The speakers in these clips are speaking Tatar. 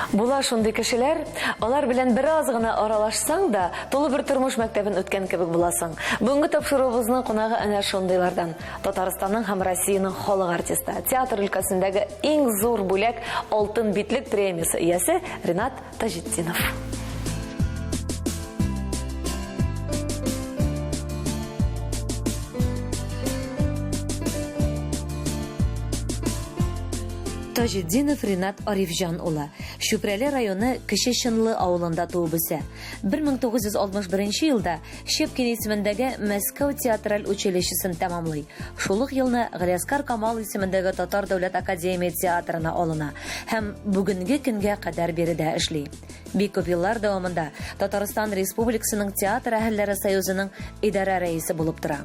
Була шундый кешеләр, алар белән бераз гына аралашсаң да, тулы бер тормыш мәктәбен үткән кебек буласың. Бүгенге тапшыруыбызның кунагы әнә шундыйлардан. Татарстанның һәм Россиянең халык артисты, театр өлкәсендәге иң зур бүләк алтын битлек премиясе иясе Ринат Тажетдинов. Тажетдинов Ринат Арифжан улы. Шүпрәле районы Кече Шынлы авылында туып үсә. 1961 елда Щепкин исемендәге Мәскәү театраль училищесын тәмамлый. Шул ук елны Галиаскар Камал исемендәге Татар дәүләт академия театрына алына һәм бүгенге көнгә кадәр биредә эшли. Бик күп еллар дәвамында Татарстан Республикасының театр әһелләре союзының идарә рәисе булып тора.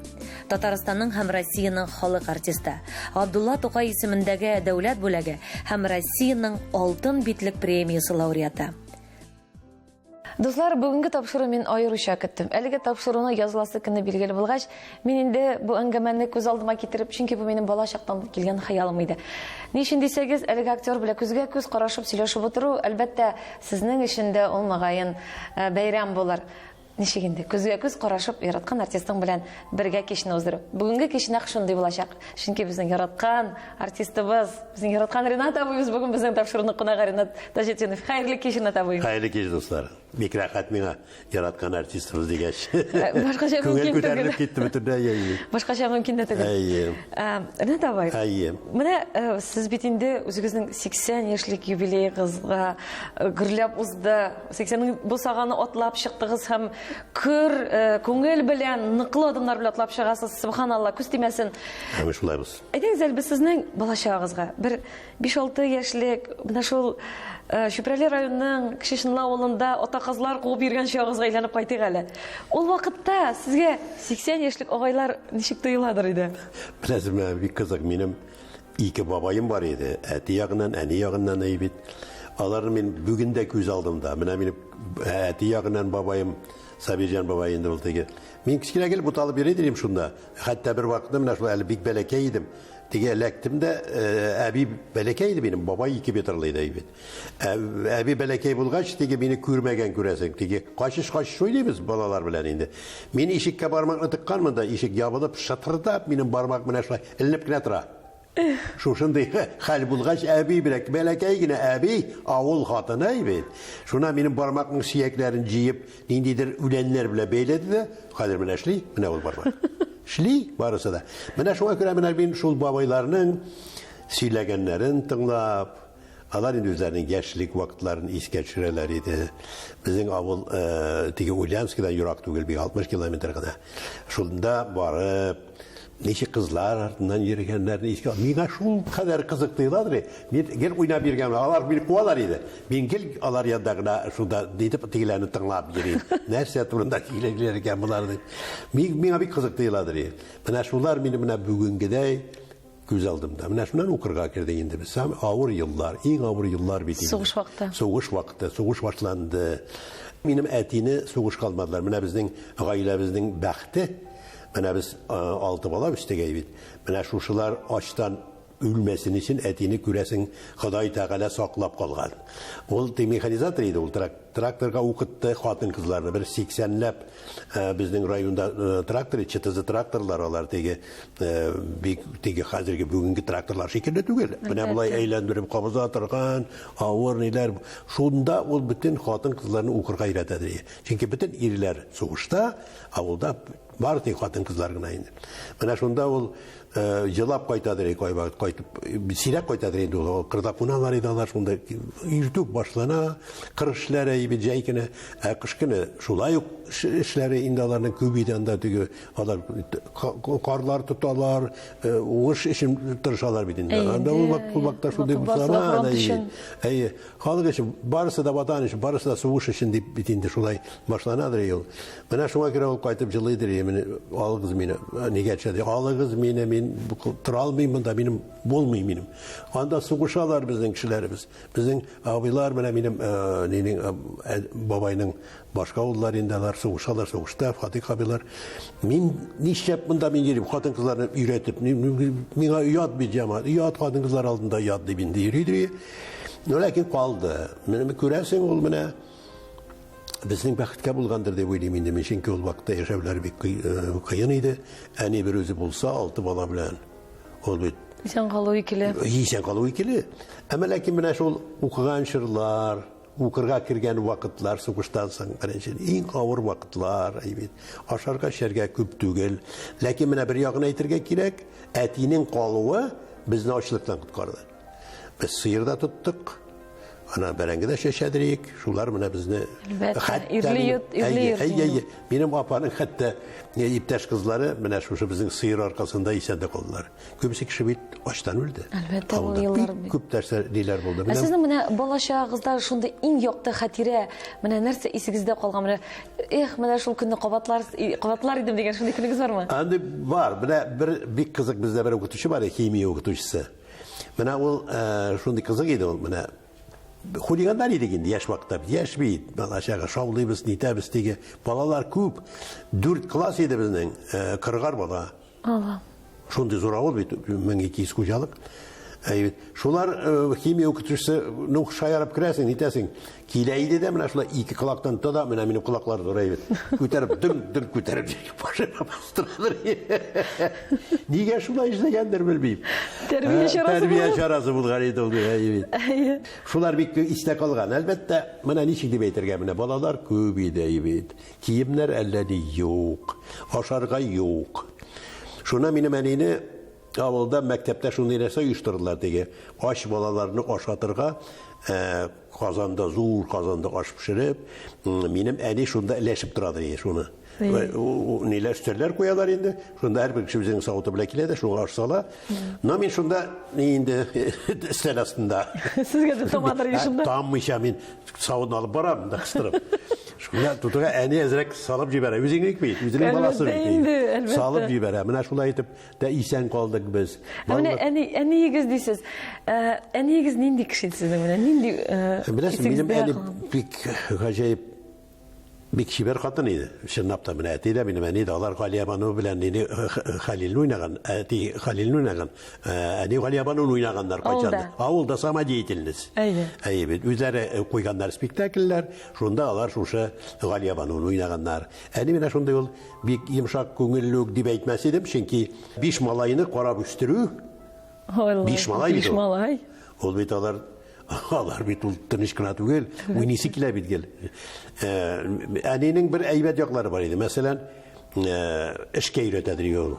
Татарстанның һәм Россиянең халык артисты Габдулла Тукай исемендәге дәүләт бүләге һәм Россиянең алтын битлек премиясе лауреаты. Дуслар, бүгенге тапшыру мин аеруча көттем. Әлеге тапшыруны языласы көнне билгеле булгач, мин инде бу әңгәмәне күз алдыма китереп, чөнки бу минем бала чактан килгән хаялым иде. Ни өчен дисәгез, әлеге актер белән күзгә күз карашып сөйләшеп утыру, әлбәттә, сезнең эшендә ул мөгаен бәйрәм булыр. Ничек инде күзгә күз карашып яраткан артистың белән бергә кичне уздыру. Бүгенге кич нәкъ шундый булачак. Чөнки безнең яраткан артистыбыз, безнең яраткан Ринат абыйыбыз бүген безнең тапшыруны кунагы Ринат Тажетдинов. Хәерле кич, Ринат абый. Хәерле кич, дуслар. Бик рәхәт миңа яраткан артистыбыз дигәч. Башкача мөмкин түгел. Китте бөтенләй яңгы. Башкача мөмкин дә түгел. Ринат абый. Менә сез бит инде үзегезнең 80 яшьлек юбилейгызга гөрләп узды. 80-нең бусаганы атлап чыктыгыз һәм көр күңел белән ныклы адымнар белән атлап чыгасыз. Субханалла, күз тимәсен. Һәм шулайбыз. Әйтегез әлбә сезнең балачагызга бер 5-6 яшьлек менә шул Шүпрәле районының Кече Шынлы авылында ата-кызлар куып йөргән чагызга әйләнеп кайтыйк әле. Ул вакытта сезгә 80 яшьлек агайлар ничек тоеладыр иде? Беләсезме, бик кызык, минем ике бабаем бар иде. Әти ягыннан, әни ягыннан әйбит. Аларны мин бүген дә күз алдымда. Менә минем әти ягыннан бабаем Сабирҗан бабай инде ул теге. Мин кичкенә килеп уталып йөри идем шунда. Хәтта бер вакытта менә шул әле бик бәләкәй идем. Теге эләктем дә, әби бәләкәй иде минем, бабай 2 метрлы иде бит. Әби бәләкәй булгач, теге мине күрмәгән күрәсең. Теге качыш уйлыйбыз балалар белән инде. Мин ишеккә бармакны тыкканмын да, ишек ябылып, шытырдап, минем бармак менә шулай эленеп кенә тора. Шушындай хәл булгач, әби бәләкәй генә әби авыл хатыны бит. Шуна минем бармакның сөякләрен җыеп, ниндидер үләннәр белән бәйләде дә, хәзер менә эшли, менә ул бармак. Шли барысы да. Менә шуңа күрә менә мин шул бабайларның сөйләгәннәрен тыңлап, алар инде үзләренең яшьлек вакытларын искә төшерәләр иде. Безнең авыл теге Ульяновскидан ерак түгел, 60 километр гына. Шунда барып, ничек кызлар артыннан йөргәннәрне искә. Миңа шул кадәр кызык тоеладыр. Мин гел уйнап йөргән, алар мине куалар иде. Мин гел алар янда гына шунда дип тигеләрне тыңлап йөрим. Нәрсә турында киләләр икән булар дип. Миңа бик кызык тоеладыр. Менә шулар мине менә бүгенгедәй күз алдымда. Менә шуннан укырга кирде инде без. Авыр еллар, иң авыр еллар бит инде. Сугыш вакыты. Сугыш вакыты, сугыш башланды. Минем әтине сугыш калмадылар. Менә безнең гаиләбезнең бәхте. Менә без 6 бала үстегә бит. Менә шушылар ачтан үлмәсен өчен әтине күрәсең Ходай Тәгалә саклап калган. Ул механизатор иде, ул тракторга укытты хатын-кызларны. Бер 80ләп безнең районда трактор, ЧТЗ тракторлар алар теге бик теге хәзерге бүгенге тракторлар шикелле түгел. Менә булай әйләндереп кабыза торган, авыр ниләр. Шунда ул бөтен хатын-кызларны укырга өйрәтәде. Чөнки бөтен ирләр сугышта, авылда бар тик хатын-кызлар гына инде. Менә шунда ул җылап кайтадыр, кайтып, сирәк кайтадыр инде ул. Кырда куналар иде алар шунда. Иртүк башлана, кыр эшләре ибе җәй көне, кыш көне шулай ук эшләре инде аларның күп иде анда теге алар карлар тоталар, уңыш өчен тырышалар бит инде. Анда ул вакытта шундый булсалар, халык өчен барысы да ватан өчен, барысы да сугыш өчен дип бит инде шулай башланадыр ел. Менә шуңа күрә ул кайтып җылыйдыр, алыгыз мине, нигә чәде, алыгыз мине, мин тора алмыйм да, минем булмый минем. Анда сугышалар безнең кешеләребез. Безнең абыйлар менә минем бабайның башка уллар инде алар сугышалар, сугышта Фатих абыйлар. Мин нишләп монда мин йөрим, хатын-кызларны өйрәтеп, миңа уят бит җәмәгать, уят хатын-кызлар алдында уят дип инде йөри. Ләкин калды. Менә күрәсең, ул менә безнең бәхеткә булгандыр дип уйлыйм инде. Мин чөнки ул вакытта яшәүләр бик кыен иде. Әни бер үзе булса, 6 бала белән. Ул бит Исән калу икеле. исән калу икеле. Әмма ләкин менә шул укыган чырлар, укырга кергән вакытлар сугыштан соң беренче иң авыр вакытлар, бит. Ашарга эчәргә күп түгел. Ләкин менә бер ягын әйтергә кирәк, әтинең калуы безне ачлыктан коткарды. Без сыйырда тоттык. Ана бәрәңгедә чәчәдерик, шулар менә безне ирле минем апаның хәтта иптәш кызлары менә шушы безнең сыйыр аркасында исәндә калдылар. Күбесе кеше бит ачтан үлде. Әлбәттә, ул еллар бит. Күп нәрсәләр булды. Ә сезнең менә бала чагыгызда шундый иң якты хатирә, менә нәрсә исегездә калган, менә менә шул көнне кабатлар идем дигән шундый көнегез бармы? Анды бар. Менә бер бик кызык бездә бер укытучы бар, химия укытучысы. Менә ул шундый кызык иде ул, менә хулигандар идек инде яшь вакытта, яшь бит, балачага шаулыйбыз, нитәбез теге. Балалар күп. 4 класс иде безнең, 40 бала. Алла. Шундый зур авыл бит, 1200 хуҗалык. Шулар химия укытучысы, ну шаярып керәсең, нитәсең. Килә иде дә менә шулай 2 колактан тота, менә минем колаклар дурай бит. Күтәреп, дөм күтәреп башына бастыралар. Нигә шулай эшләгәндер белмим. Тәрбия чарасы булган иде ул бит. Шулар бик истә калган. Әлбәттә, менә ничек дип әйтергә, менә балалар күп иде бит. Киемнәр әллә ни юк, ашарга юк. Шуна минем әнине авылда мәктәптә шундый нәрсә оештырдылар теге. Аш балаларны ашатырга казанда, зур казанда аш пешереп, минем әни шунда эләшеп торады шуны. Ниләр өстәлләр куялар инде. Шунда һәрбер кеше үзенең савыты белән килә дә, шуңа аш сала. Но мин шунда инде өстәл астында. Сезгә дә томатыр ешында. Таммыйча мин савытны алып барам да кыстырып. Шунда тутыга әни әзрәк салып җибәрә. Үзеңнек бит, үзенең баласы бит. Салып җибәрә. Менә шулай итеп дә исән калдык без. Менә әниегез дисез. Әниегез нинди кеше сезнең менә? Нинди Беләсең, минем әни бик гаҗәеп бик чибәр хатын иде. Чынлап та менә әти дә минем әни дә алар Галиябану белән нене Хәлил уйнаган, әти Хәлил уйнаган. Әни Галиябану уйнаганнар кайчан. Авылда самодеятельность. Бит үзләре куйганнар спектакльләр, шунда алар шушы Галиябану уйнаганнар. Әни менә шунда ул бик йомшак күңеллек дип әйтмәс идем, чөнки 5 малайны карап үстерү. 5 малай. Ул бит алар бит ул тыныч кына түгел, уйныйсы килә бит гел. Әнинең бер әйбәт яклары бар иде. Мәсәлән, эшкә өйрәтәдер ул.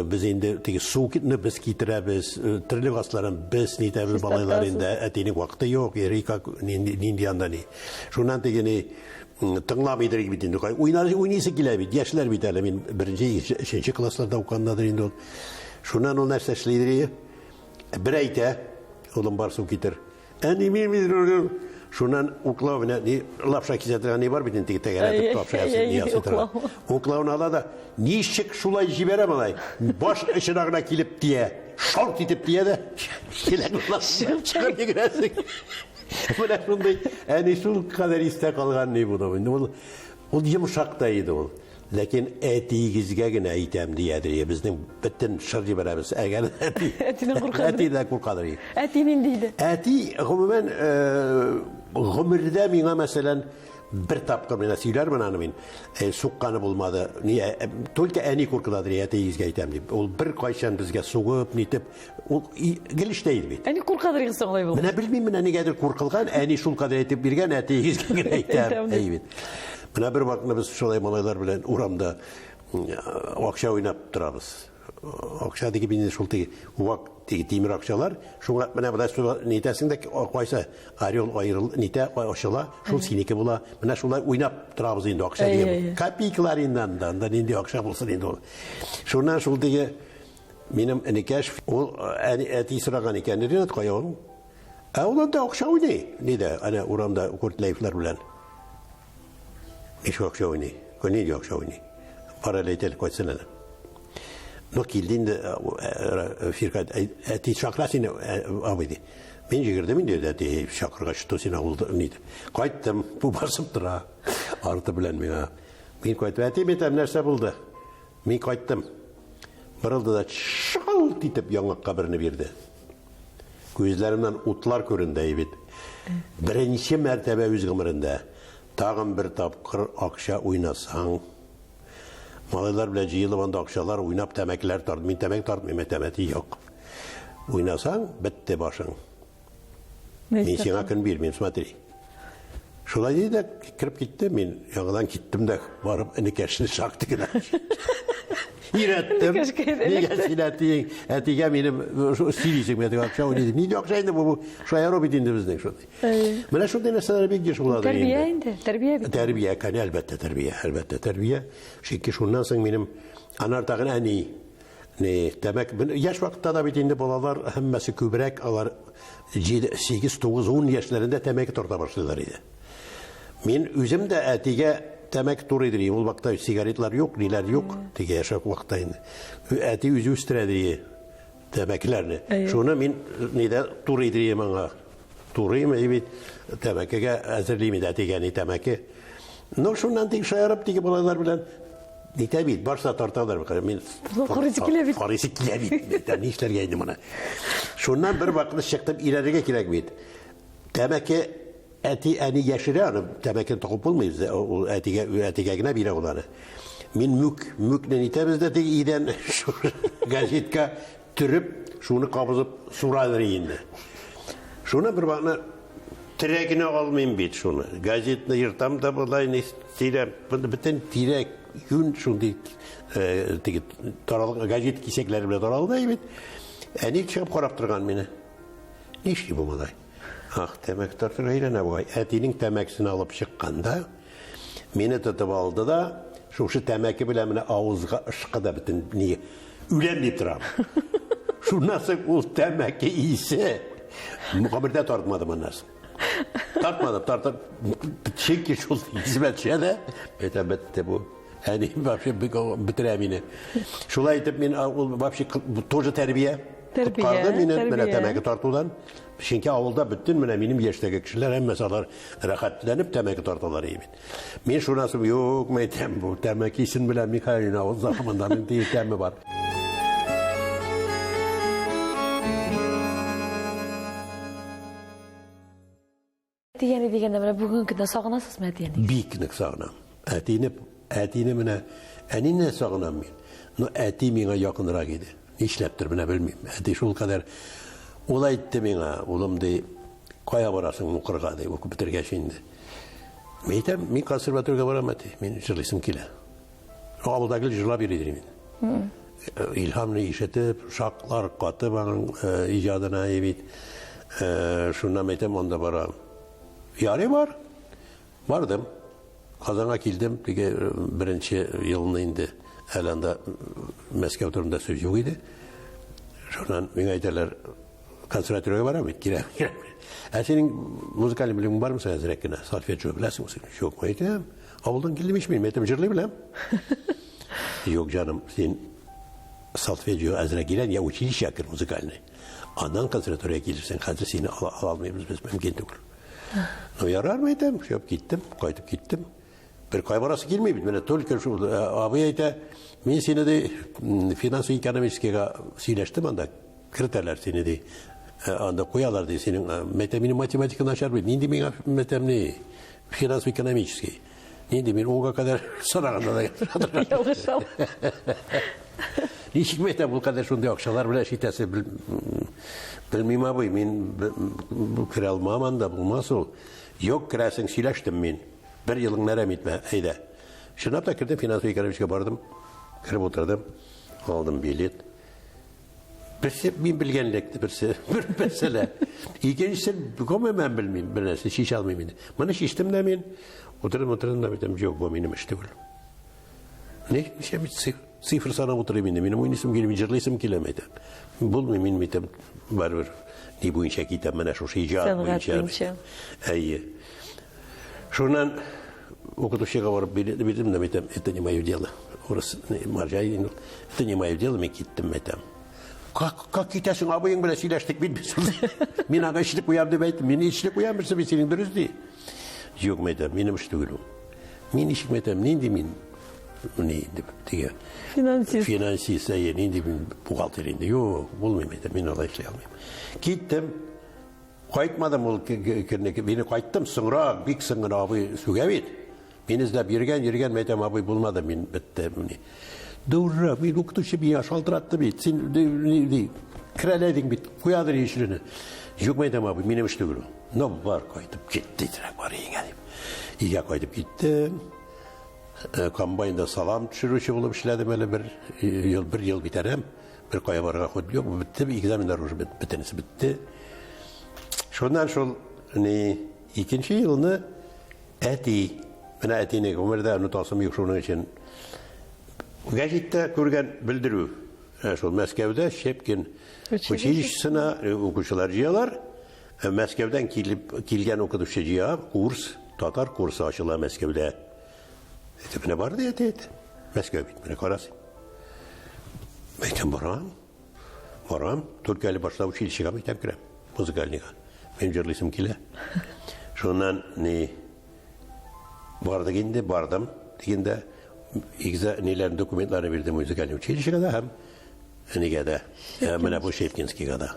Без инде теге сукитны без китерәбез, төрле гасларын без нитәбез балалар инде, әтинең вакыты юк, Ерика нинди анда ни. Шуннан теге ни тыңламыйдыр бит инде. Уйныйсы килә бит, яшьләр бит әле. Мин 1-нче классларда укгандадыр инде ул. Шуннан ул нәрсә эшлидер. Бер әйтә, улым бар су китер. Әни мин шуннан уклау менә ни лапша кисәтергән ни бар бит инде тәгәрәтеп лапша ясый. Уклауны ала да ничек шулай җибәрә малай. Баш эченә генә килеп тия. Шалт итеп тия да. Чыгып йөгерәсең. Менә шундый әни шул кадәр истә калган ни бу да. Ул йомшак та иде ул. Ләкин әтигезгә генә әйтәм диядер. Безнең бөтен шыр җибәрәбез. Әгәр әти дә куркадыр. Әти нинди иде? Әти гомумән гомердә миңа мәсәлән бер тапкыр менә сөйләрмен аны мин. Сукканы булмады. Только әни куркадыр әтигезгә әйтәм дип. Ул бер кайчан безгә сугып, нитеп, ул гелештә иде бит. Әни куркадыр соңлай булды. Менә белмим, менә нигәдер куркылган, әни шул кадәр әйтеп биргән, әтигезгә генә әйтәм. Әйбит. Менә бер вакытны без шулай малайлар белән урамда акча уйнап торабыз. Акча диге бинде шул теге теге тимер акчалар, шуңа менә буда нитәсендә кайсы орел айрыл, нитә ачыла, шул синеке була. Менә шулай уйнап торабыз инде акча диге. Копейкаларыннан да инде акча булсын инде ул. Шуннан шул теге минем энекәш ул әти сораган икән, диде, каян? Ул да акча уйный. Диде, ана урамда куртлайфлар белән. Ишо акча уйный. Көне акча уйный. Паралетел койсына. Но килдинде фиркат әти шакрасин абыды. Мен җигердем инде әти шакырга чыкты син авылда нид. Кайттым, бу басып тора. Арты белән миңа. Мин кайттым, әти бетәм нәрсә булды? Мин кайттым. Бырылды да шалт итеп яңак каберне бирде. Gözlerimden utlar köründe bit. Birinci mertebe öz gımırında. Tağın bir tapkır akşa oynasan. Malılar bile jıyılıp anda akşalar oynap temekler tart. Min temek tartmayayım, temeti yok. Oynasan bitti başın. Men sana kın bilmeyeyim, смотри. Şolay deydi de kirip gitti, men yanıdan gittim de varıp enikeşini şaktı gına. İrettim. Nege silettiğin, etige benim stilişim etik akşam oynadım. Neydi akşaydı bu? Şu ayarı bitindi bizden şolay. Mene şolay nesneler bir geç oladı. Terbiye indi, terbiye bitti. Terbiye, kan elbette terbiye. Çünkü şundan sonra benim anartağın en iyi. Ne demek, yaş vakitte da bitindi bolalar hemmesi kübrek alar 8, 9, 10 yaşlarında temek torta başladılar idi. Men özüm de etige temek tor edireyim. Ol vakta sigaretler yok, neler yok. Tige yaşak vakta indi. Eti özü üstürediriyi temeklerini. Şuna men nede tor edireyim ana. Torayım evet temekege hazırlayayım da etigeni temeki. No şundan tek şayarıp tige bolalar bilen ne bit, başta tartalar bakar. Men Farisi kilebit. Ne işler geldi bana. Şundan bir vakit çıktım ileriye kirek bit. Demek ki eti eni yaşırı hanım. Demek ki takıp olmayız. Etigegine bile olanı. Men mük ne nitemizde tek iyiden şu gazetka türüp şunu kabızıp suradır yine. Şuna bir vakit tirekini almayayım bit şunu. Gazetini yırtam da bulayın istirem. Bütün tirek gün şundi gazet kisekleri bile taraldı evet. Eni çıkıp karap durgan beni. Ne işi bu maday? Ah demek tartır ne bu? Etinin temeksini alıp çıkkanda beni tutup aldı da şu temeki bile mene ağızga ışkıda bütün niye? Ülen deyip duram. Şu nasıl o temeki iyisi mukabirde tartmadım anlarsın. Tartmadım. Çünkü şu hizmetçiye de bitti bu. Yani bitiremini. Şulay edip men toja terbiye. Kardı mene temeki tartudan. Çünkü avulda bütün benim yaştaki kişiler hem mesela rahatlanıp temeki tartılar iyi. Men şunası yok metem bu temeki isim bilen Mikhail'in avul zamanından değil temi var. Etiyeni degende mene bugün künde sağınasız mı etiyeni? Biyiklik sağınam. Etini mene enine sağınam men. No eti mene yakınıra gidi. İşleptir mene bilmeyeyim. Eti şul kadar olay etti mene. Oğlum dey koya varasın muqırga dey oku bitirge şimdi. Meytem men konservatörge varamadı. Men jırlısım kile. O abuldaki jırla biridir men. İlhamını işetip şaklar katı bana icadına evit. Şundan meytem onda varam. Yarı var. Vardım. Kazan'a kildim. Birinci yılını indi. Elanda Meskow turunda söz yok idi. Şundan bana aytarlar konservatörge varam. Girem. Senin müzikal bilimin var mı sen zirek Salfetço bilesin misin? Yok mu aytam? Avuldan kildim hiç bilmem. Aytam jırlı bilem. Yok canım. Sen Salfetço azra giren ya uçiliş yakır müzikalini. Andan konservatörge gelirsen hazır seni alamayız biz mümkün değil. No yarar mıydım? Şey gittim, kayıtıp gittim. Bir kaybarası gelmeyi bana tolker şu abi ayta men seni de finans ekonomiskiga sileştim anda kriterler seni de anda koyarlar de senin metemini matematikten aşar bir. Nindi men metemni finans ekonomiski. Nindi men oga kadar saraganda da Yalışal. Nişik metem bu kadar şunda akşalar bile şitesi bilmem abi men bu kralmam da bulmaz o. Yok krasın sileştim men. Bir yılın nerem etme eyde. Şınap da kirdim finans ekonomiske bardım. Kirip oturdum. Aldım bilet. Birisi ben bilgenlikti birisi. Bir mesele. İkincisi kome ben bilmeyeyim. Bir nesi şiş almayayım. Bana şiştim de men. Oturdum da dedim yok bu benim işte bu. Ne? Bir şey sıfır sana oturayım dedim. Benim oyunisum gelip cırlısım kilemedi. Bulmayayım metem var. Ne bu inşa kitabım bana şu şey cevap bu inşa. Ayy. Şundan okutuşa varıp bildim de metem это не моё дело. Orası marjayı это не моё дело men gittim metem. Как gitesin abiyim bile sileştik bilmiyorsun. Men ağa işlik uyam demeydim. Men işlik uyam birisi senin dürüst değil. Yok metem benim işte gülüm. Men işlik metem neydi men? ne indi diye. Finansist indi buhalter indi. Yok, bulmayayım dedim. Ben olay şey almayayım. Gittim. Kayıtmadım ol beni kayıttım sonra bir sınır abi sügevid. Beni izlep yürgen metem abi bulmadım ben bitti bunu. Doğru bir okutucu bir yaş altırattı bit. Sen kraledin bit. Kuyadır işlerini. Yok metem abi benim işte bunu. Ne var kayıtıp gitti direkt var iyi geldim. İyi kayıtıp gittim. Kombayında salam çürüşü bulup işledim öyle bir yıl biterim. Bir kaya barga koydu yok bitti bir egzaminler bittenisi bitti. Şundan şol ikinci yılını eti, bana etini ömürde unutasım yok şunun için. Gazette görgen bildirü. Şol Moskov'da Shepkin училищесine okuşular jiyalar. Moskov'dan kilgen okuduşu jiya kurs, Tatar kursu açıla Moskov'da. Ne vardı ya dedi. Moskova bitmene karası. Meytem varam. Türkiye'li başta училище'ga meytem kirem. Muzikalniga. Benim jırlısım kile. Şundan bardım. Diginde nelerin dokumentlarını verdim müzikalni училище'ga da hem nigede. Mene bu Şevkinski'ga da.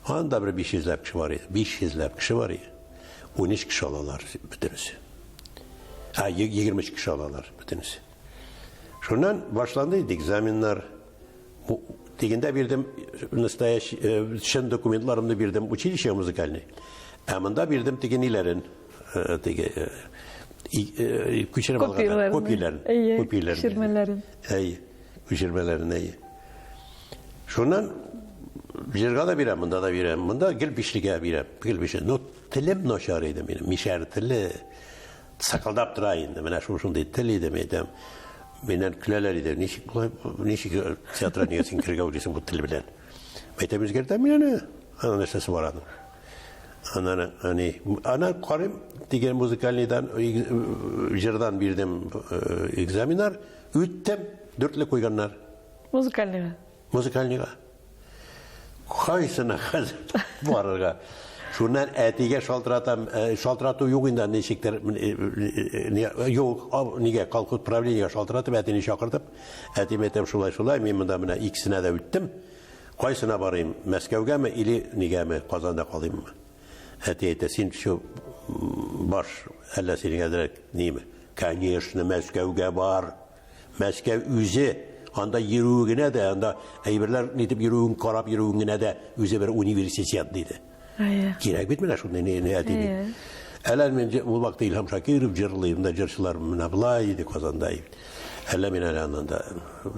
Anda bir 500 kişi var idi. 500 kişi var idi. 13 kişi alalar bitirisi. 20 kişi alalar bitirisi. Şundan başlandı egzaminler. Diginde birdim şen dokumentlarımda birdim училище müzikalni. Amında birdim diginilerin Kopyaların. Küçülmelerin. Şundan jirga da birem, bunda da birem. Bunda gil bişliğe birem. Gil bişliğe. No tilim noşarıydı benim. Mişer tili sakaldap durayındı. Bana şunday tiliydi meydem. Benden küleleriydi. Nişik tiyatro niyesin kirga ucuysun bu til bilen. Meydem üzgerden mi? Ana nesnesi var adım. Ana karim diğer müzikalniden jirdan birdim egzaminer. Üttem dörtle koyganlar. Müzikalniga. Kaysına hazır varırga. Şundan etige şaltıratı yok indan neşikler yok nige kalkıp pravleniga şaltıratıp etini şakırtıp etim etem şulay men bunda ikisine de üttim. Kaysına varayım Moskovga mı ili nige mi Kazanda kalayım mı? Eti sin şu baş elle senin ederek neymi? Конечно Moskovga var. Moskov üzü anda yürüğüne de anda eyberler nitip yürüğün karab yürüğüne de üzü bir üniversitet dedi. Gerek bitmene şunda ne edini. Elal men bu vakti İlham Şakirov jırlıyım da jırçılarım mına bulaydı Kazandayım. Elal men alanında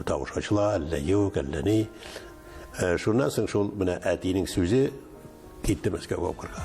tavuş açıla, elle yok, elle ne. Şundan sonra şol mına etinin sözü gitti Moskov'a okurga.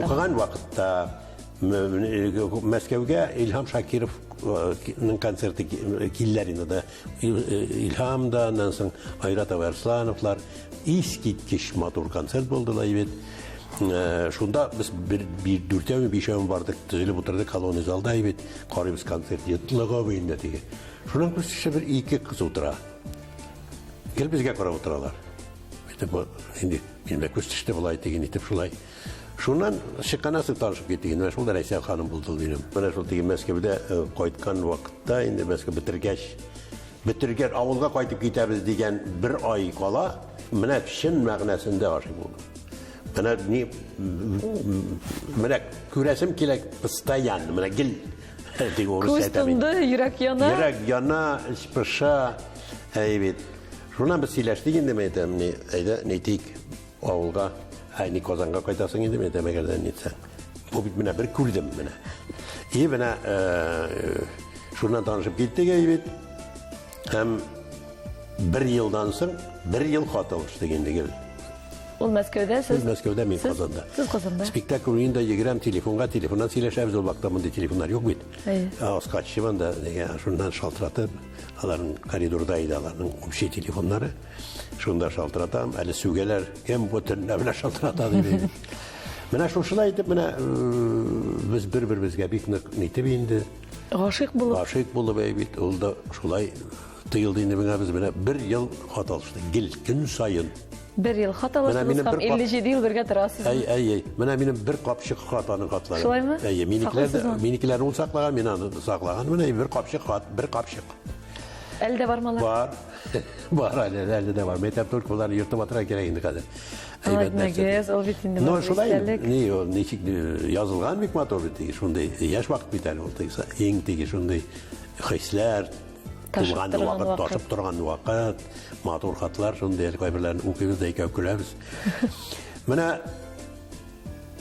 Okugan vakitte Moskovga İlham Shakirov'un konserti killerinde de İlham'da ondan sonra Ayrat Avarslanowlar iskitkiş matur konsert buldular evet. Şunda biz bir dörtüme bir şeyim vardık. Tüzülüp oturduk koloni zalda evet. Karibis konsert yettilaga beyinde diye. Şundan işte bir iki kız otura. Gel bizge kara oturalar. İşte bu şimdi bilmek işte bulay tegen itip şulay. Şundan şıkkanası tanışıp gittiğinde ben şurada Aysel Hanım buldum benim. Ben şurada Moskov'da koytkan vakitte indi Moskov bitirgeç avulga koytup gitemiz degen bir ay kala mene şin mağnasında aşık oldum. Mene küresim kilek pıstayan mene gil. Kustunda yürek yana. Yürek yana spışa evet. Şundan bir sileştik indi meydem netik avulga. Aynı Kazan'a koytasın indi mi demek eden nitse. O bit менә bir күрдем менә. И менә шуннан танышып киттек әйбит. Һәм 1 елдан соң 1 ел хат алыш дигәндә. Ул Мәскәүдә, сез Мәскәүдә, мин Казанда. Сез Казанда. Спектакль уенда егрәм телефоннан сөйләшәбез, ул вакытта мондай телефоннар юк бит. Аскаччымын да, шуннан шалтыратып, аларның коридорда иде, аларның общий телефоннары. Шунда шалтыратам, әле сүгәләр, кем бу төнлә белән шалтырата дип. Менә шушылай итеп, менә без бер-беребезгә бик нык нитеп инде. Гашыйк булып әйбит, ул да шулай тыелды инде миңа без менә 1 ел хат алышты. Гел көн сайын. 1 ел хат алышсыз һәм 57 ел бергә торасыз. Әй. Менә минем бер капчык хат аның хатлары. Шулаймы? Әй, минекеләр ул саклаган, мин аны саклаган. Менә бер капчык хат, бер капчык. Әлдә бармалар. Бар. Бар әле дә бар. Мәктәп только булар йөртеп атыра кирәк инде хәзер. Мәгез, ул бит инде. Ну, шулай. Ничек язылган бик матур бит. Шундай яшь вакыт бит әле ул. Иң теге шундай хисләр тулган вакыт, ташып торган вакыт, матур хатлар, шундай кайберләрен укыйбыз да икәү көләбез. Менә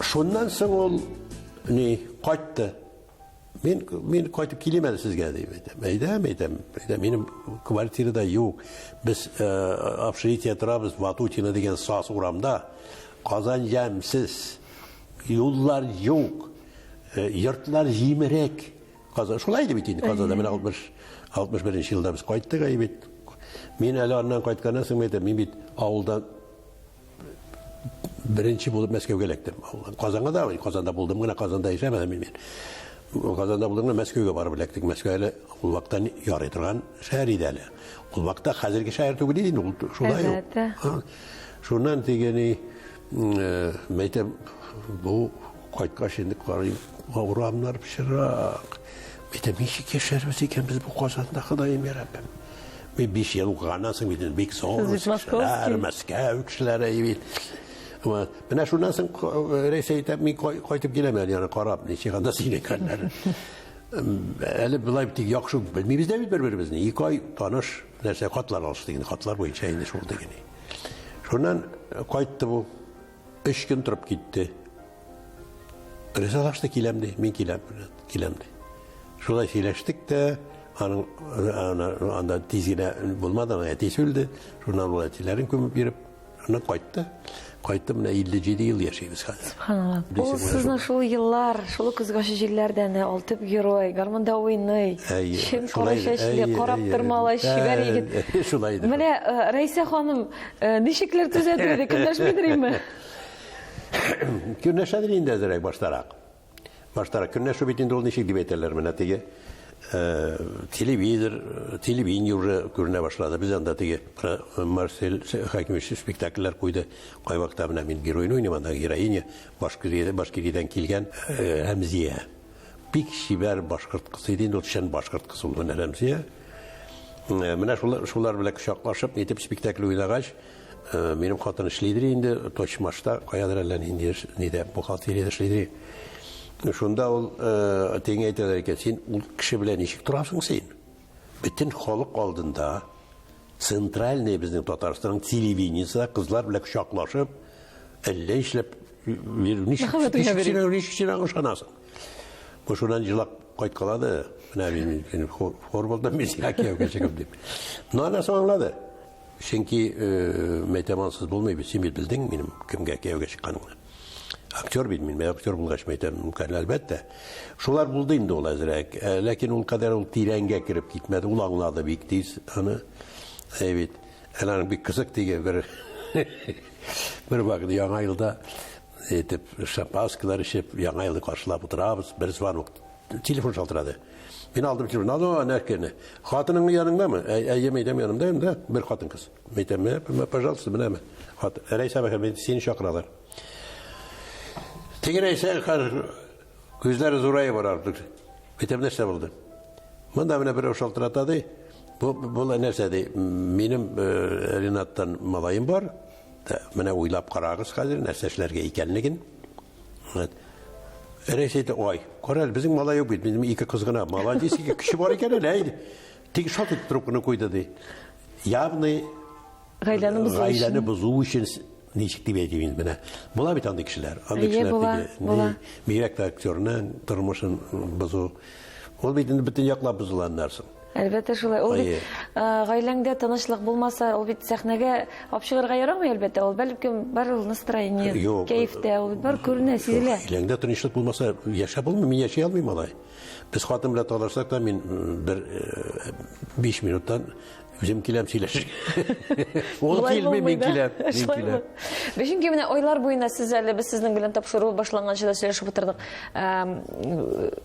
шуннан соң ул кайтты. Мин кайтып килем әле сезгә дип әйтәм. Минем квартирада юк. Без общежитие торабыз, Ватутина дигән сас урамда. Казан ямсыз. Юллар юк. Йортлар җимерек. Казан шулай дип инде Казанда менә 61 елда без кайттык әйбит. Мин әле аннан кайтканнан соң мин бит авылдан беренче булып Мәскәүгә эләктем. Казанда булдым гына, Казанда яшәмәдем мин. Казанда булдым гына Мәскәүгә барып эләктек. Мәскәүгә ул вакытта ярый торган шәһәр иде әле. Ул вакытта хәзерге шәһәр түгел иде, ул шулай. Шуннан дигәни мәйтәм бу кайткач инде карыйм, урамнар пычрак. Мәйтәм ничек яшәрбез икән без бу Казанда, Ходаем яраббым. Мен 5 ел укыганнан соң бик зур Мәскәү кешеләре бит. Менә шуннан соң Рәсәйдә мин кайтып киләм әле, карап, ничек анда сөйләгәннәр. Әле булай бит яхшы белмибез дә бит бер-беребезне. 2 ай таныш нәрсә хатлар алышты инде, хатлар буенча инде шул дигән. Шуннан кайтты бу. 3 көн торып китте. Рәсәлашты киләм ди, мин киләм ди. Шулай сөйләштек тә, анда тизгенә булмады, әтисе үлде. Шуннан ул әтиләрен күмеп биреп, шуннан кайтты. Кайтты, менә 57 ел яшәйбез хәзер. Субханалла. Ул сезнең шул еллар, шул кызгачы җилләрдән алтып герой, гармонда уйный. Шем кара чәчле, карап тормалы шибәр егет. Шулай иде. Менә Рәйсә ханым ничекләр төзәтүде, көнләшмидерме? Көнләшәдер инде әзрәк баштарак. Көнләшү бит инде ул ничек дип әйтәләр менә теге. Телевидение уже күренә башлады. Без анда теге Марсель Хакимович спектакльләр куйды. Кай вакытта менә мин геройны уйныйм, анда героиня Башкириядан килгән Рәмзия. Бик шибәр башкорт кызы иде, ул шән башкорт кызы ул Рәмзия. Менә шулар белән кочаклашып, нитеп спектакль уйнагач, минем хатын эшлидер инде, Точмашта, каядыр әллә инде нидә бухгалтериядә эшлидер. Шунда ул тең әйтәләр икән, син ул кеше белән ничек торасың син? Бөтен халык алдында центральный безнең Татарстанның телевидениесында кызлар белән кочаклашып, әллә эшләп ничек аңлашасың? Бу шуннан җылап кайткалады. Менә мин формалдан мисгә кияүгә чыгып дип. Ну ана аңлады. Чөнки мәйтәмансыз булмый, син белдең минем кемгә кияүгә чыкканымны. Актер бит мин, актер булгач мәйтәм, мөмкин әлбәттә. Шулар булды инде ул әзрәк. Ләкин ул кадәр ул тирәнгә кирип китмәде. Ул аңлады бик тиз аны. Бит. Әле бик кызык дигән бер вакыт яңа елда әйтеп шампанскилар эчеп, яңа елны каршылап утырабыз. Бер звонок, телефон шалтырады. Мин алдым телефон. Алло, нәркәне. Хатының яныңдамы? Мәйтәм янымдамы да? Бер хатын кыз. Мәйтәм, пожалуйста, менәме. Хат, Рәйсә бәхәм, сине чакыралар. Тегерәйсә күзләре зурая барардыр. Мәйтәм нәрсә булды? Монда менә берәү шалтыратады. Бу нәрсә ди? Минем Ринаттан малаем бар. Менә уйлап карагыз хәзер нәрсә эшләргә икәнлеген. Рәйсә әйтә, ой, карал, безнең малай юк бит, безнең 2 кыз гына. Молодец, 2 кеше бар икән әле. Тик шат итеп трубканы куйды ди. Явный гаиләне бозу өчен ничек дип әйтим менә. Була бит андый кешеләр. Андый Әйе, була, була. Мирәк тә актерның тормышын бозу. Ул бит инде бөтен яклап бозылган нәрсә. Әлбәттә шулай. Ул бит гаиләңдә тынычлык булмаса, ул бит сәхнәгә алып чыгарга ярамый әлбәттә. Ул бәлкем бар ул настроение, кәефтә, ул бар күренә, сизелә. Гаиләңдә тынычлык булмаса, яшәп булмый, мин яши алмыйм алай. Без хатын белән талашсак та мин бер 5 минуттан үзем киләм сөйләшергә. Ул килми, мин киләм. Чөнки менә айлар буена сез әле без сезнең белән тапшыру башланганчы да сөйләшеп утырдык.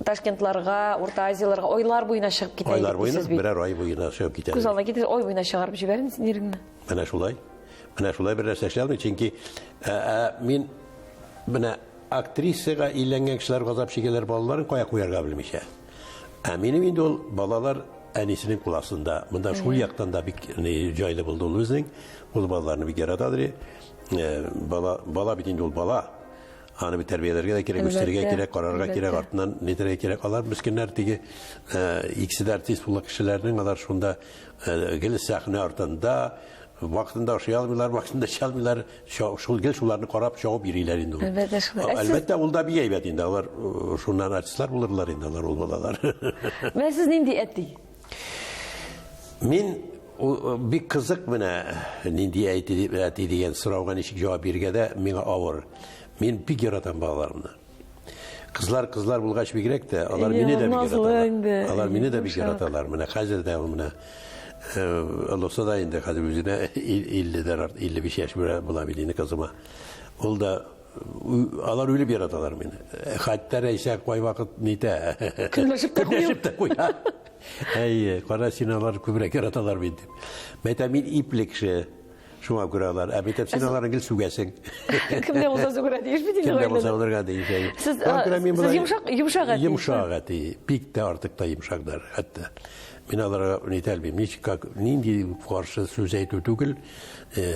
Ташкентларга, Урта Азияларга айлар буена чыгып китә идек. Айлар буена, берәр ай буена чыгып китә. Күз алдына китер, ай буена чыгарып җибәрин син иреңне. Менә шулай. Менә шулай бер нәрсә эшләр, чөнки мин менә актрисага өйләнгән кешеләр газап чигәләр балаларын кая куярга белмичә. Минем инде ул балалар әнисенең куласында. Монда шул яктан да бик җайлы булды ул үзенең. Ул балаларны бик яратадыр. Бала бит инде ул бала. Аны бит тәрбияләргә дә кирәк, үстерергә кирәк, карарга кирәк, артыннан нитәргә кирәк. Алар мискеннәр теге икесе дә артист булган кешеләрнең алар шунда гел сәхнә артында вакытында ашый алмыйлар, вакытында чалмыйлар, шул гел шуларны карап чыгып йөриләр инде. Әлбәттә ул да бик әйбәт инде. Алар шуннан артистлар булырлар инде, алар ул балалар. Менә сез нинди әти? Мин бик кызык менә нинди әти дигән сорауга ничек җавап бирергә дә миңа авыр. Мин бик яратам балаларымны. Кызлар булгач бигрәк тә, алар мине дә бик яраталар. Алар мине дә бик яраталар. Менә хәзер дә ул менә Алласа да инде хәзер үзенә 50 яшь була бит инде кызыма. Ул да алар үлеп яраталар мине. Хәтта Рәйсә кай вакыт нитә. Көнләшеп тә куя. Әйе, кара синалар күбрәк яраталар бит. Мәйтә мин иплекше шуңа күрә алар. Әбитә синаларын гел сүгәсең. Кемдә булса сүгәрә диеш бит инде. Кемдә булса аларга диеш. Сез йомшак әти. Йомшак әти. Бик тә артык та йомшактар хәтта. Мин аларга нитәлмим. Нинди каршы сүз әйтү түгел.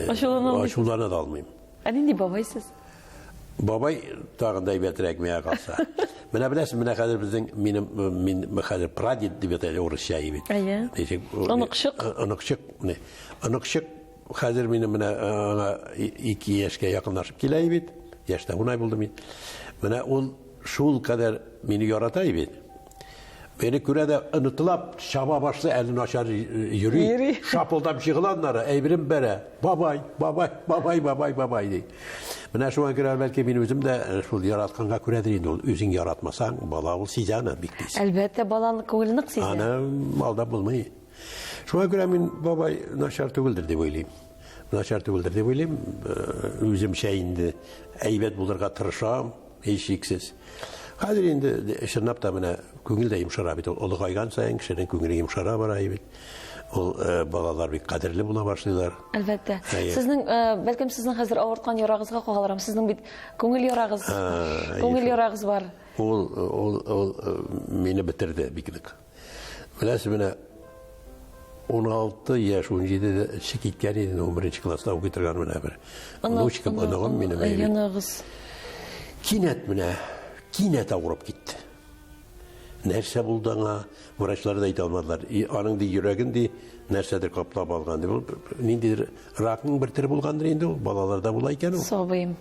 Ачулана да алмыйм. Нинди бабай сез? Бабай тагын да әйбәтрәк миңа калса. Менә беләсең, менә хәзер безнең мин хәзер прадед дип әйтә урысча бит. Оныкчык хәзер минем менә 2 яшькә якынлашып килә бит. Яшьтә унай булды мин. Менә ул шул кадәр мине ярата бит. Бeni күрә дә онытылап чаба башлы, әле начар йөри. Шапылдап җыгыланнары, әйберем бәрә. Бабай ди. Менә шуңа күрә бәлки мин үзем дә шул яратканга күрәдер инде ул. Үзең яратмасаң, бала ул сизәне бик тиз. Әлбәттә, баланың күңелен нык сизә. Аны алдап булмый. Шуңа күрә мин бабай начар түгелдер дип уйлыйм. Үземчә инде әйбәт булырга тырышам, һичшиксез. Хәзер инде чынлап та менә күңел дә йомшара бит. Олыгайган саен кешенең күңеле йомшара бара бит. Ул балалар бик кадерле була башлыйлар. Әлбәттә. Сезнең бәлкем сезнең хәзер авырткан ярагызга калгаларым. Сезнең бит күңел ярагыз бар. Ул мине битерде бик нык. Беләсез, менә 16 яшь, 17 киткән иде, 11 класста укытырган менә бер. Внучкам ынагым минем әйбәт. Кинәт авырып китте. Нәрсә булды аңа? Врачлар да әйтә алмадылар. Аның ди йөрәген ди нәрсәдер каплап алган ди. Ниндидер ракның бер төре булгандыр инде ул. Балаларда була икән ул. Сабыйм.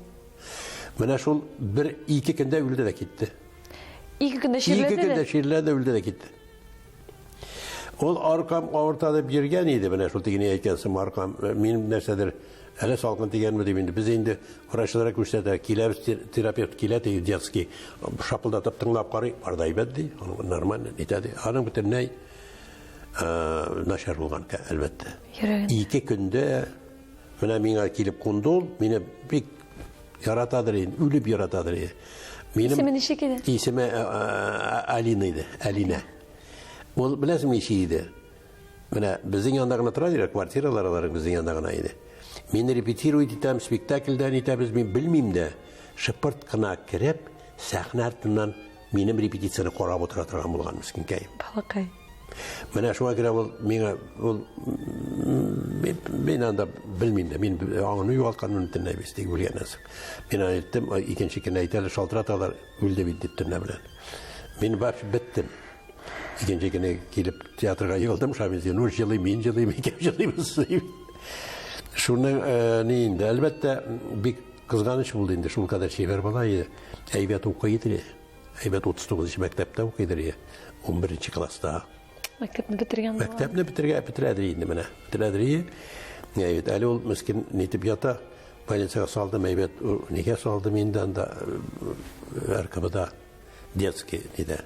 Менә шул 1-2 көндә үлде дә китте. 2 көндә ширләде үлде дә китте. Ул аркам авырта дип йөргән иде. Менә шул тигене әйткәнсем аркам минем нәрсәдер әле салкын тигәнме дип инде. Без инде врачларга күрсәтә, киләбез терапевт килә ди, детский шапылдатып тыңлап карый, барда әйбәт ди, нормально әйтә ди. Аның бөтенләй начар булган әлбәттә. 2 көндә менә миңа килеп кунды ул, мине бик яратадыр инде, үлеп яратадыр инде. Исеме ничек иде? Исеме Алина иде, Алина. Ул беләсең ничек иде? Менә безнең янда гына тора диләр, квартиралар безнең янда гына иде. Мин репетирует итәм, спектакльдән итәбез, мин белмим дә. Шыпырт кына кереп, сәхнә артыннан минем репетицияны карап утыра торган булган мискинкәй. Балакай. Менә шуңа күрә ул миңа мин анда белмим дә, мин аңны югалтканны төнлә бистек белгәнәс. Мин әйттем, икенче көн әйтәләр, шалтыраталар, үлде бит дип төнлә белән. Мин баш биттем. Икенче көн килеп театрга йөгылдым, Шамилҗан Нур җылый, мин җылыйм, икәү җылыйбыз. Şunun neyinde? Elbette bir kızganış buldu indi. Şunun kadar şeber balayı. Eybet okuydur ya. Eybet 39. mektepte okuydur ya. 11. klasta. Mektepni bitirgen de. Mektepni bitiredi indi mene. Bitiredi. Evet, Ali ol miskin nitip yata. Больницаға салдым, әйбет, неге салдым енді анда әркіміда детский неде.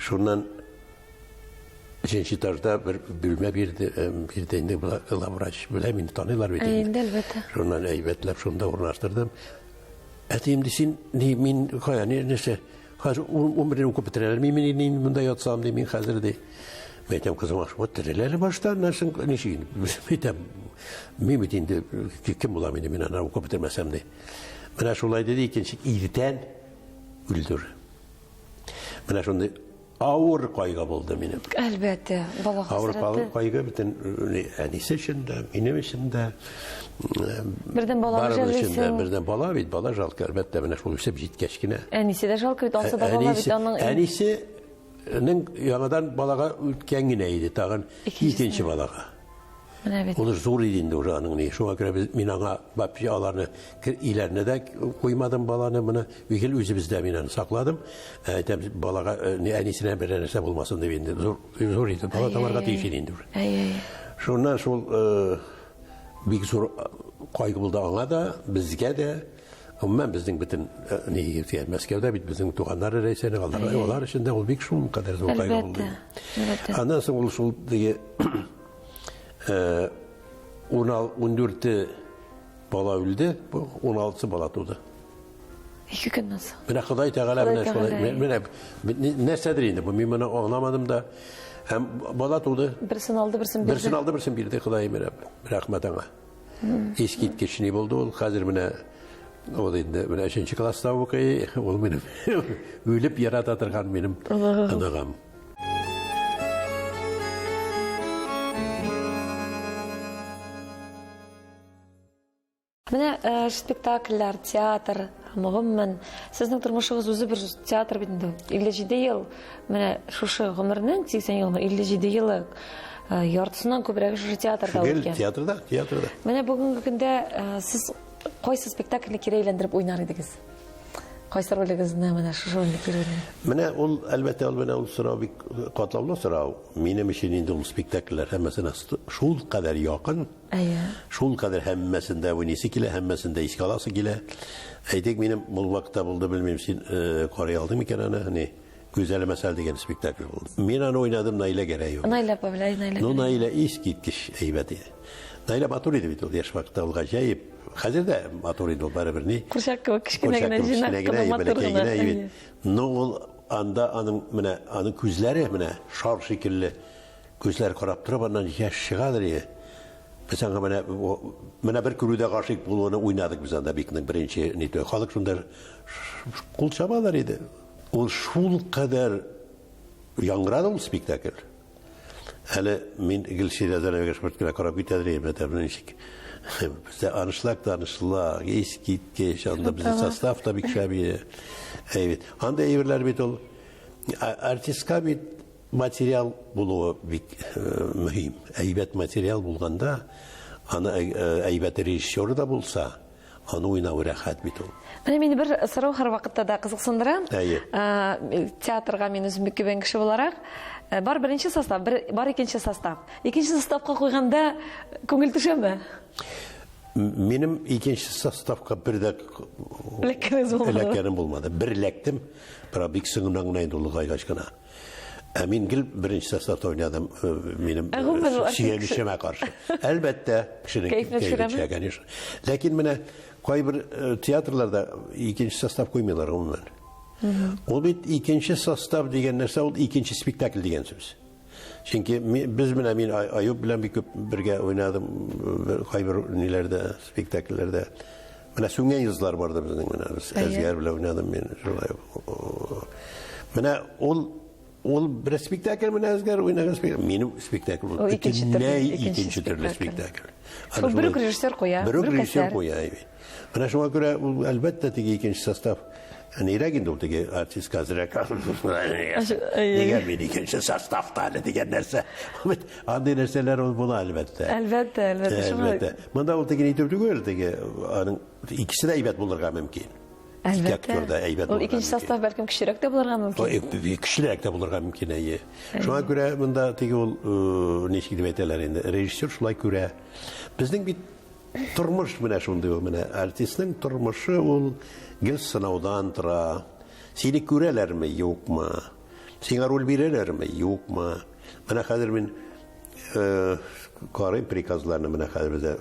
Шуннан үшінші этажда бір бүлме бірдейінде лаврач білемін, танылар бетейді. Әлбетте. Шуннан әйбетлеп шунда орнаштырдым. Әтейімді сен, мен, қая, неше, қазір өмірін оқып бітірелер, мен мұнда ятсам дей, мен қазір дей. Мен айтам, қызым ашып, вот тірелері баштан, нешейін, мен бетейінде кем бола мен ана оқып бітірмәсем де. Мына шолай деді, екеншік иртен үлдір. Мына шондай ауыр қайға болды менің. Әлбетте, бала хасыратты. Ауыр қайға бітін әнесі үшін де, менің үшін де. Бірден бала жалыйсың. Бірден бала бейді, бала жалқы, әлбетте, мына шол өсіп жеткешкіне. Әнесі де жалқы бейді, алса да бала бейді. Әнесінің яңадан балаға өткенгіне еді, тағын екінші балаға. Olur zor idindi oranın ne. Şuna göre min ana bapçı alarını ilerine de koymadım balanı bunu. Ülkel üzümüzde min sakladım. Balaga en iyisine bir nesep olmasın diye indi. Zor idi. Bala tamarga değişin indi. Şundan şol bir zor kaygı buldu ana da bizge de. Ama bizim bütün neyi Moskov'da bizim tuğanları reisini aldılar. Onlar için de ol bir şu kadar zor kaygı buldu. Ondan sonra şol diye 14 bala öldü, 16 bala doğdu. 2 gün nasıl? Mene Xuday Teala ne sedriydi bu? Ben anlamadım da hem bala doğdu. Birisini aldı, birisini birdi. Birisini aldı, birisini birdi. Xuday mene rahmet ana. Eski itkişini buldu. Ol hazır mene o dedi. Mene 3. klasta okuyor. Ol benim ölüp yaratatırgan benim anagam. Менә спектакльләр, театр, мөһиммен. Сезнең тормышыгыз үзе бер театр бит инде. 57 ел. Менә шушы гомернең 80 ел, 57 елы яртысыннан күбрәк шушы театрда үткән. Театрда. Менә бүгенге көндә сез кайсы спектакльне кирейләндереп уйнар идегез? Кайсы ролегезне менә шушы рольне? Менә ул әлбәттә ул сорау бик катлаулы сорау. Минем өчен инде ул спектакльләр һәммәсенә шул кадәр якын. Шул кадәр һәммәсендә уйныйсы килә, һәммәсендә искә аласы килә. Әйтик, минем бу вакытта булды, белмим, син карый алдың микән аны? Güzel Mesel degen spektakl oldu. Men onu oynadım Naila Gereyo. Naila Pavilay, Naila. No Naila eskitkiş heybeti. Naila Baturidi bit ol yaş vakti ol gajayip. Hazır da Baturidi ol bari bir ne? Kurşakka kişkine jinak Baturidi. No ol anda anın küzleri şar şekilli gözler karap durup ondan yaş çıkadır ya. Mesela bana bir kürüde karşılık bulduğunu oynadık biz anda Bik'nin birinci neydi. Halk şunlar kul çabalar idi. O şul kadar yangıradı o spektakl. Hele min Gülşehir'den eve geçmişken karab gittiğim mesela nişik. Bizde anışılak, geç anda bizi sastaf da bir şabiye. Evet. Anda evler bit ol. Artistka bir materyal buluğu bir mühim. Eybet materyal bulganda ana eybet rejissörü de bulsa onu oynağı rahat bit ol. Meni bir сорау һәр вакытта да кызыксындыра. Театрга мен үзем бик күбән кеше буларак, бар беренче состав, бар икенче состав. Икенче составка куйганда күңел төшәме? Минем икенче составка бирдә ләккәнем булмады. Бер ләктем, бер бик сыңымнан гына инде ул гайгачкына. Мин гел беренче составта уйнадым, минем сөйгәнешемә каршы. Әлбәттә, кешенең кәефе, конечно. Ләкин менә kay bir tiyatrolarda ikinci sostav koymuyorlar onlar. O bir ikinci sostav diyen nerse o ikinci spektakl diyen söz. Çünkü biz min Ayub bilen birge oynadım kay bir nelerde spektakllerde. Mana Süngen Yıldızlar vardı bizim Ezger bile oynadım ben. Mana ol Ol bir spektakl менә әзгәр уйнаган спектакль. Минем спектакль Ул ул икенче икенче төрле спектакль. спектакль. Шул бер режиссер куя, Бер бер режиссер кәсәр. куя. Менә шуңа күрә ул әлбәттә теге икенче состав нирәк инде ул теге артист казрак. Нигә мин икенче составта әле дигән нәрсә. Андый нәрсәләр ул була әлбәттә. Әлбәттә, шуңа. Әлбәттә. Монда ул теге нитеп түгел, теге аның икесе дә әйбәт булырга мөмкин. Ике актер да әйбәт Ул булырга икенче мөмкин. состав бәлкем кечерәк тә булырга мөмкин. Кешелерәк тә булырга мөмкин әйе. Шуңа күрә монда теге ул ничек дип әйтәләр инде, режиссер шулай күрә. Безнең бит тормыш менә шундый ул менә артистның тормышы ул гел сынаудан тора. Сине күрәләрме, юкмы? Сиңа роль бирәләрме, юкмы? Менә хәзер мин карыйм приказларны, менә хәзер бездә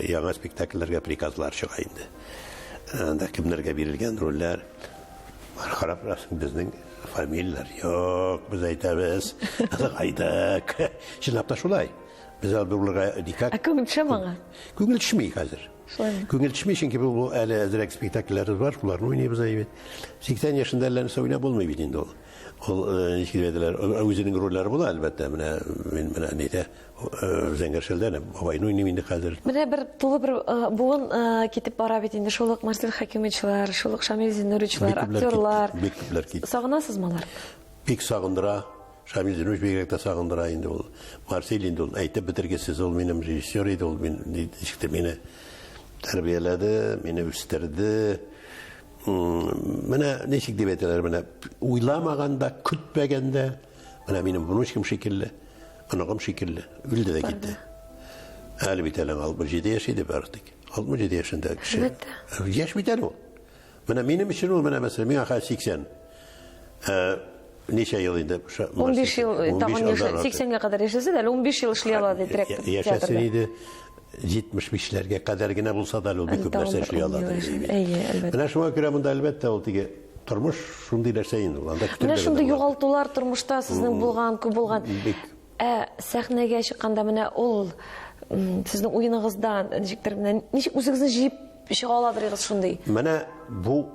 яңа спектакльләргә приказлар чыга инде. Анда кемнәргә бирелгән рольләр. Харап расың безнең фамилияләр юк, без әйтәбез. Кайдак. Чынлап та шулай. Без албурга дикак. Күңел төшә моңа. Күңел төшми хәзер. Шулай. Күңел төшми, чөнки бу әле әзрәк спектакльләр бар, шуларны уйныйбыз әйбәт. 80 яшында әллә нәрсә уйнап булмый бит инде ул. Ул ничек диләр, үзенең рольләре була әлбәттә. Менә нидә Зәңгәршелдә бабайны уйный инде хәзер. Менә бер тулы бер буын китеп бара бит инде шул ук Марсель Хакимовичлар, шул ук Шамил Зиннуровичлар, актерлар. Бик күпләр китте. Сагынасызмы алар? Бик сагындыра. Шамил Зиннурович бигрәк тә сагындыра инде ул. Марсель инде ул әйтеп бетергесез ул минем режиссер иде ул, ничек мине тәрбияләде, мине үстерде. Менә ничек дип әйтәләр, менә уйламаганда, көтмәгәндә, менә минем внучкам шикелле, анагым шикелле, үлде дә китте. Әле бит әле 67 яшь иде бардык. 67 яшендә кеше. Яшь бит әле ул. Менә минем өчен ул, менә мәсәлән, миңа хәзер 80. Ничә ел инде? 15 ел, тагын 80-гә кадәр яшәсә дә, 15 ел эшли алады директор Яшәсен театрда. иде. 75-ләргә кадәр генә булса да ул бик күп нәрсә эшли алады. Әйе, әлбәттә. Менә шуңа күрә монда әлбәттә ул теге тормыш шундый нәрсә инде ул. Анда Менә шундый югалтулар тормышта сезнең булган, күп булган. Сәхнәгә чыкканда менә ул сезнең уеныгыздан ничектер менә ничек үзегезне җыеп чыга аладырыгыз шундый. Менә бу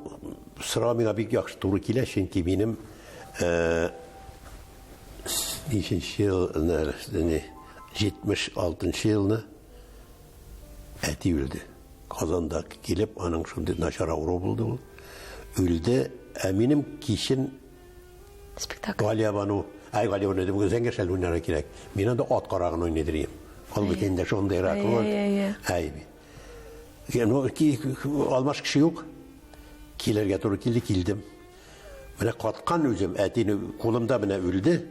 сорау миңа бик яхшы туры килә, чөнки минем 76 елны әти үлде. Казанда килеп, аның шундый начар авыру булды ул. Үлде, минем кичен Спектакль. Галиябану, Галиябану дип Зәңгәршәл уйнарга кирәк. Мин анда ат карагын уйныйдырым. Халбуки инде шундый ракыл. Әйби. Алмаш кеше юк. Килергә туры килдем. Менә каткан үзем, әтине кулымда менә үлде.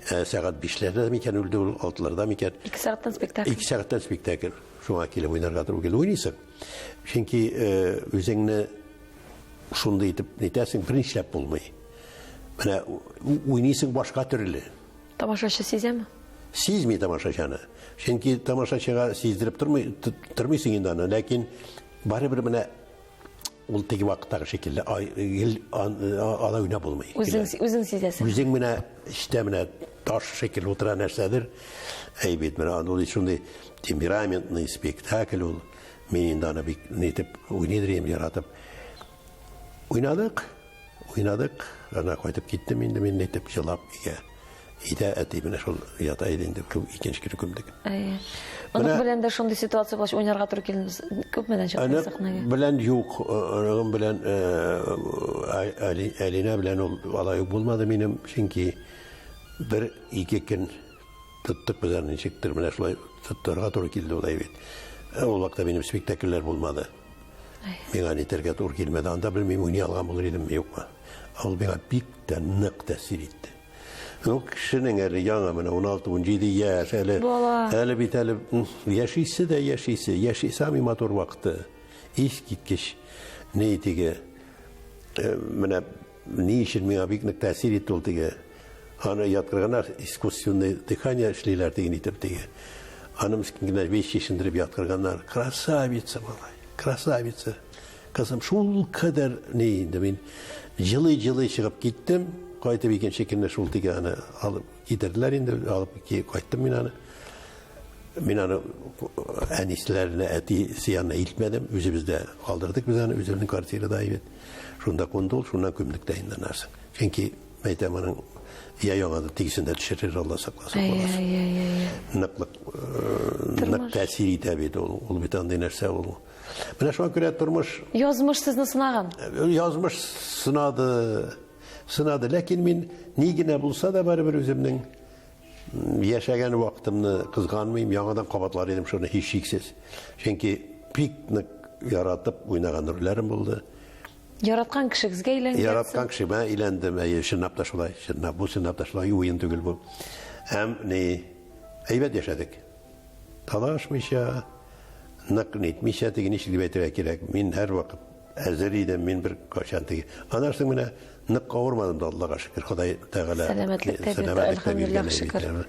Сәгать 5-ләрдә микән үлде ул, 6-ларда микән. 2 сәгатьтән спектакль. 2 сәгатьтән спектакль. Шуңа килеп уйнарга туры килде. Уйныйсың. Чөнки үзеңне шундый итеп нитәсең, бернишләп булмый. Менә уйныйсың башка төрле. Тамашачы сизәме? Сизми тамашачаны. Чөнки тамашачыга сиздереп тормыйсың инде аны, ләкин барыбер менә ул теге вакыттагы шикелле ала уйнап булмый. Үзең сизәсең. Үзең менә эштә менә таш шикелле утыра нәрсәдер. Әйбит менә ул шундый темпераментный спектакль ул. Мин инде аны бик нитеп уйныйдырым, яратып. Уйнадык. Ана кайтып киттем инде, мин нитеп җылап игә. Иде әти менә шул ята иде инде, икенче көн күмдек. Әйе. Аның белән дә шундый ситуация булгач уйнарга туры килдегез. Күпмедән чыктыңыз сәхнәгә? Белән юк, аның белән Алина белән ул алай булмады минем, чөнки бер ике көн тоттык без аны ничектер менә шулай тоттырга туры килде ул әйбит. Ул вакытта минем спектакльләр булмады. Миңа нитәргә туры килмәде. Анда белмим уйный алган булыр идем, юкмы. Ул миңа бик тә нык тәэсир итте. Ул кешенең әле яңа менә 16-17 яшь әле бит әле яшисе самый матур вакыты. Искиткеч не теге менә ни өчен миңа бик нык тәэсир итте ул теге. Аны яткырганнар искусственное дыхание эшлиләр деген итеп теге. Аны мискингә вещи шиндиреп яткырганнар. Красавица малай, красавица. Кызым шул кадәр не инде мин җылы чыгып киттем. Кайтып икенче көнне шул теге аны алып китерделәр инде, алып кайттым мин аны. Мин аны әнисләренә, әтисенә илтмәдем, үзебездә калдырдык без аны, үзебезнең квартирада ибет. Шунда кунды ул, шуннан күмдек тә инде нәрсә. Чөнки әйтәм аның я яңады тигезендә төшерер Алла сакласын. Нык тәэсир итә бит ул бит андый нәрсә ул. Менә шуңа күрә тормыш Язмыш сезне сынаган. язмыш сынады, ләкин мин ни генә булса да барыбер үземнең яшәгән вакытымны кызганмыйм, яңадан кабатлар идем шуны һич шиксез. Чөнки бик нык яратып уйнаган рольләрем булды. Яраткан кешегезгә әйләнгән. Яраткан кешемә әйләндем, чынлап та шулай, чынлап та шулай, уен түгел бу. Һәм әйбәт яшәдек. Талашмыйча, нык нитмичә теге ничек дип әйтергә кирәк. Мин һәр вакыт әзер идем, мин бер качан теге. Аннан соң менә нык авырмадым да, Аллага шөкер, Ходай Тәгалә. Сәламәтлектә бирде, шөкер.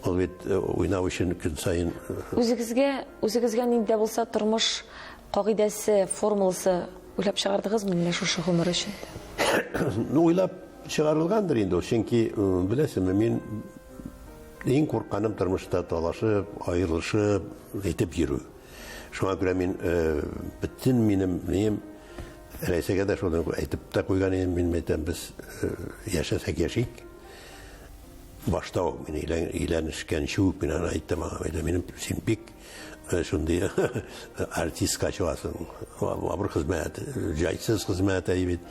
Ул бит уйнау өчен көн сайын Үзегезгә нинди булса тормыш кагыйдәсе, формуласы уйлап чыгардыгызмы менә шушы гомер өчен? Уйлап чыгарылгандыр инде ул, чөнки беләсезме, мин иң курканым тормышта талашып, аерылышып, әйтеп йөрү. Шуңа күрә мин бөтен минем Рәйсәгә дә шуны әйтеп тә куйган идем, мин әйтәм, без яшәсәк яшик. Башта ук мин өйләнешкәнче үк мин әйттем аңа, минем син бик шундый артистка чыгасың, абыр хезмәт, җайсыз хезмәт әйбит.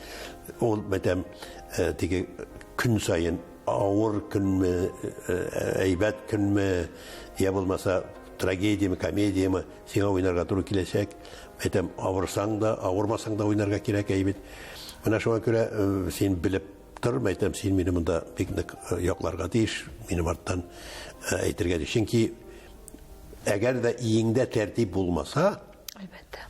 Ул әйтәм, теге көн сайын авыр көнме, әйбәт көнме, я булмаса трагедиямы, комедиямы сиңа уйнарга туры киләчәк. Әйтәм, авырсаң да, авырмасаң да уйнарга кирәк әйбит. Менә шуңа күрә син белеп тор, әйтәм, син мине монда бик нык якларга тиеш, минем арттан әйтергә тиеш. Чөнки әгәр дә иңдә тәртип булмаса, Әлбәттә.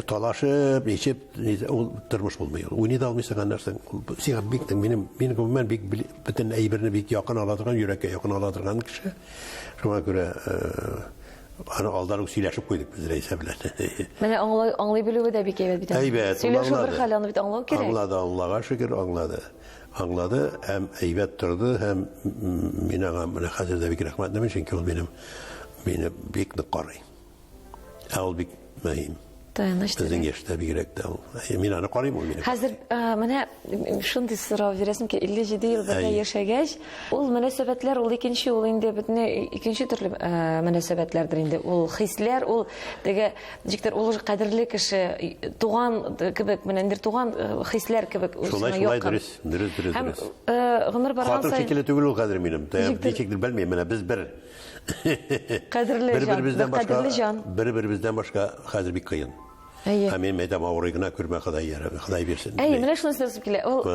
Талашып, ничеп, ул тормыш булмый. Уйный да алмыйсың нәрсә. Сиңа бик мин гомумән бик бөтен әйберне бик якын ала торган, йөрәккә якын ала торган кеше. Шуңа күрә аны алдан ук сөйләшеп куйдык без Рәйсә белән. Менә аңлый белүе дә бик әйбәт бит. Әйбәт. Сөйләшү бер хәл, аны бит аңлау кирәк. Аңлады, шөкер, аңлады, һәм әйбәт торды, һәм мин аңа менә хәзер дә бик рәхмәтлемен, чөнки ул мине бик нык карый. Ул бик мөһим. Безнең яшьтә бигрәк тә ул. Мин аны карыйм ул мине. Хәзер менә шундый сорау бирәсем ки, 57 ел бергә яшәгәч, ул мөнәсәбәтләр, ул икенче, ул инде бөтенләй икенче төрле мөнәсәбәтләрдер инде. Ул хисләр, ул теге ничектер ул кадерле кеше, туган кебек, менә инде туган хисләр кебек Шулай дөрес. Һәм гомер барган Хатын шикелле түгел ул хәзер минем. Ничектер белмим, менә без бер кадерле жан. Бер-беребездән башка хәзер бик кыен. Һәм мин әйтәм, авырыгына күрмә, Ходай бирсен. Менә шуны сөйләп килә. Ул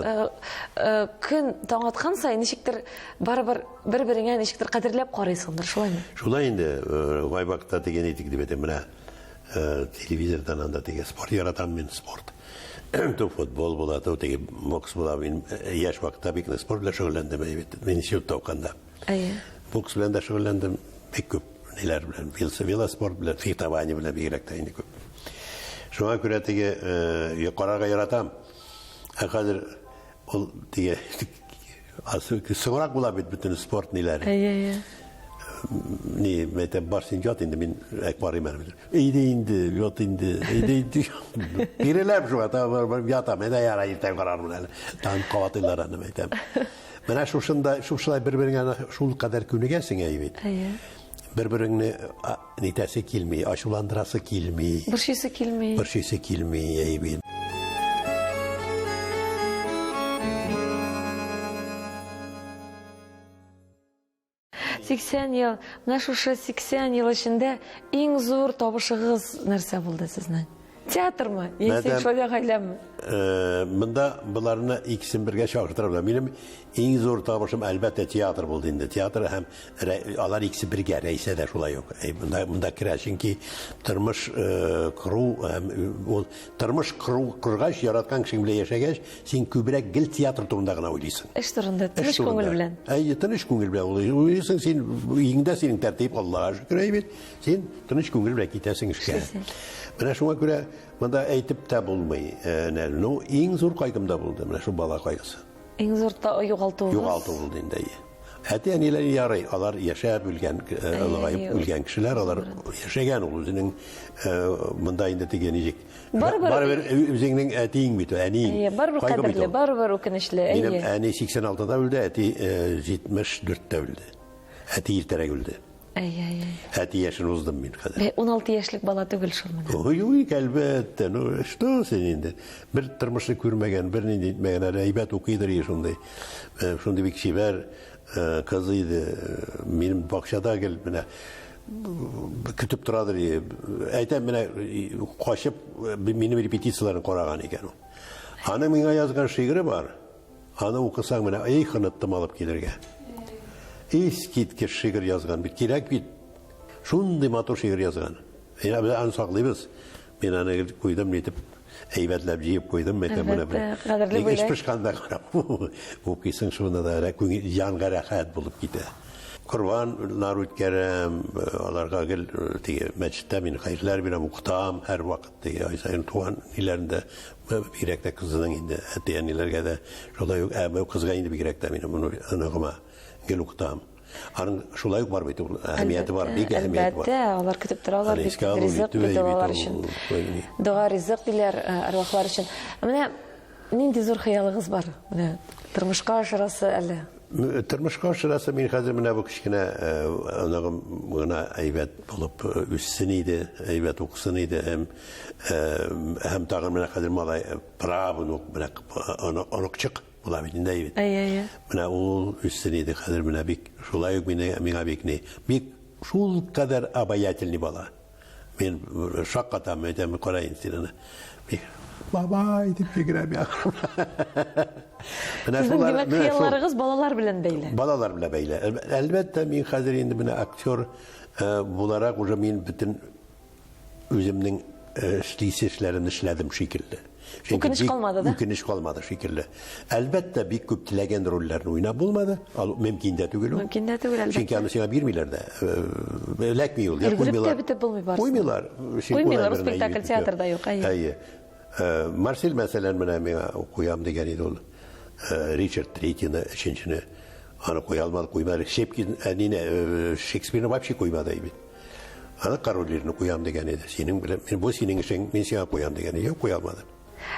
көн таң аткан сайын ничектер барыбер бер-береңә ничектер кадерләп карыйсыңдыр, шулаймы? Шулай инде, вай вакытта дигән идек дип әйтәм, менә телевизордан анда теге спорт яратам мин, спорт. То футбол була, то теге бокс була. Мин яшь вакытта бик спорт белән шөгыльләндем, мин институтта укганда. Бокс белән дә шөгыльләндем, бик күп ниләр белән, велоспорт белән, фехтование белән бигрәк тә инде күп. Шуңа күрә теге карарга яратам. Хәзер ул теге соңрак була бит бөтен спорт ниләре. Ни, мәйтәм, барсын ят инде, мин әкбарым әле. Әйдә инде, ят инде, Биреләп шуға, ятам, әйдә яра иртән карармын әле. Тан каватыйлар аны, мәйтәм. Менә шушылай бер-береңә шул кадәр күнегәсең әйбит. Бер-береңне нитәсе килми, ачуландырасы килми. Борчысы килми, әйбит. Ел, менә шушы 80 ел эчендә иң зур табышыгыз нәрсә булды сезнең? Театрмы? Яки шулай гаиләме? Монда буларны икесен бергә чагыштырып, минем иң зур табышым әлбәттә театр булды инде. Театр һәм алар икесе бергә, Рәйсә дә шулай ук. Монда керә, чөнки тормыш кургач, яраткан кешең белән яшәгәч, син күбрәк гел театр турында гына уйлыйсың. Эш турында, тыныч күңел белән. Тыныч күңел белән уйлыйсың, син иңдә синең тәртип, Аллага шөкер әйбит. Син тыныч күңел белән китәсең эшкә. Менә шуңа күрә монда әйтеп тә булмый. Иң зур кайгым да булды, менә шу бала кайгысы. Иң зур югалтуы булды инде. Әти әниләр ярый, алар яшәп үлгән, ылгайып үлгән кешеләр, алар яшәгән ул үзенең монда инде тиген ничек. Барыбер үзеңнең әтиң бит, әниң. Барыбер кадерле, барыбер үкенечле. Минем әни 86-да үлде, әти 74-тә үлде. Әти иртәрәк үлде. Әти яшен уздым мин хәзер. 16 яшьлек бала түгел шул менә. Ой, әлбәттә, ну что син инде? Бер тормышны күрмәгән, бер нинди әйтмәгән, әле әйбәт укыйдыр шундай. Шундай бик шибәр кыз иде. Минем бакчада гел менә көтеп торадыр. Әйтәм менә качып минем репетицияләрне караган икән ул. Аны миңа язган шигыре бар. Аны укысаң менә эй хыныттым алып килергә. Искиткеч шигырь язган бит, кирәк бит. Шундый матур шигырь язган. Без аны саклыйбыз. Мин аны куйдым нитеп, әйбәтләп җыеп куйдым, мәктәп менә. Кадерле Эш пешканда карап. Укыйсың шуны да янга рәхәт булып китә. Корбаннар үткәрәм, аларга гел тиге мәчеттә мин хәйрләр бирәм, укытам һәр вакыт тиге айсайын туган иләрендә бигрәк тә кызның инде әти-әниләргә дә шулай ук кызга инде бигрәк тә минем моны аныгыма гел укытам. Аның шулай ук бар бит, әһмияте бар, бик әһмияте бар. Әлбәттә, алар көтеп торалар бит, ризык бит алар өчен. Дуга ризык диләр арвахлар өчен. Менә нинди зур хыялыгыз бар? Менә тормышка ашырасы әле. Тормышка ашырасы мин хәзер менә бу кичкенә аныгым гына әйбәт булып үссен иде, әйбәт укысын иде, һәм тагын менә хәзер малай правын менә оныкчык була бит инде бит. Менә ул үссен иде хәзер менә бик шулай ук миңа бик шул кадәр обаятельный бала. Мин шаккатам, әйтәм, карайын сине. Бабай дип йөгерәм яхрым. Сезнең димәк хыялларыгыз балалар белән бәйле. Балалар белән бәйле. Әлбәттә мин хәзер инде менә актер буларак уже мин бөтен үземнең эшләремне эшләдем шикелле. Үкенеч калмады да? Үкенеч калмады шикелле. Әлбәттә бик күп теләгән рольләрне уйнап булмады. Мөмкин дә түгел ул. Мөмкин дә түгел әлбәттә. Чөнки аны сиңа бирмиләр дә. Ләкми ул. Куймыйлар. Куймыйлар, спектакль театрда юк. Марсель мәсәлән менә миңа куям дигән иде ул. Ричард Третьяны, өченчене. Аны куя алмады, куймады. Шепкин әнине Шекспирны вообще куймады бит. Аны корольләрне куям дигән иде. Синең белән, мин бу синең эшең, мин сиңа куям дигән иде. Куя алмады.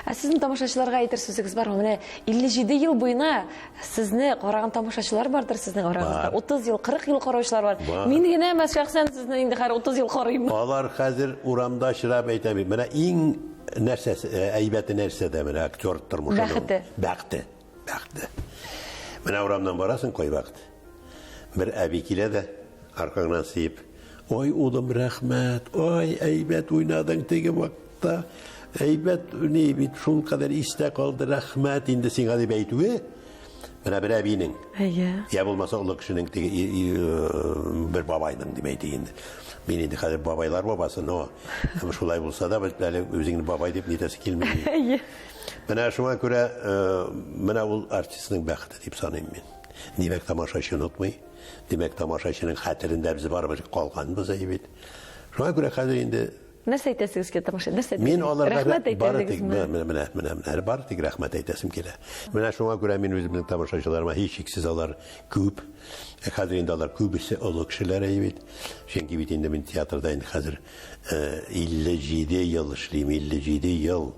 Сезнең тамашачыларга әйтер сүзегез бармы? Менә 57 ел буена сезне караган тамашачылар бардыр сезнең арагызда. 30 ел, 40 ел караучылар бар. Мин генә шәхсән сезне инде 30 ел карыйм. Алар хәзер урамда чырап әйтәм. Менә иң нәрсәсе, әйбәте нәрсәдә менә актер тормышында. Бәхте. Менә урамдан барасың, кой бәхт. Бер әби килә дә аркаңнан сыйып, ой, улым, рәхмәт, ой, әйбәт уйнадың теге вакытта. Әйбәт ни бит шул кадәр истә калды, рәхмәт инде сиңа дип әйтүе. Менә бер әбинең. Я булмаса улы кешенең теге бер бабайның дип әйтә инде. Мин инде хәзер бабайлар бабасы, но шулай булса да әле үзеңне бабай дип нитәсе килми. Менә шуңа күрә менә ул артистның бәхете дип саныйм мин. Димәк, тамашачы онытмый. Димәк, тамашачының хәтерендә без барыбер калганбыз бит. Шуңа күрә хәзер инде нәрсә әйтәсегез ки тамаша? Нәрсә? Мин аларга рәхмәт әйтәсезме? Менә бар тик рәхмәт әйтәсем килә. Менә шуңа күрә мин үземнең тамашачыларыма һич шиксез алар күп. Хәзер инде алар күбесе олы кешеләр бит. Чөнки бит инде мин театрда инде хәзер 57 ел эшлим, 57 ел.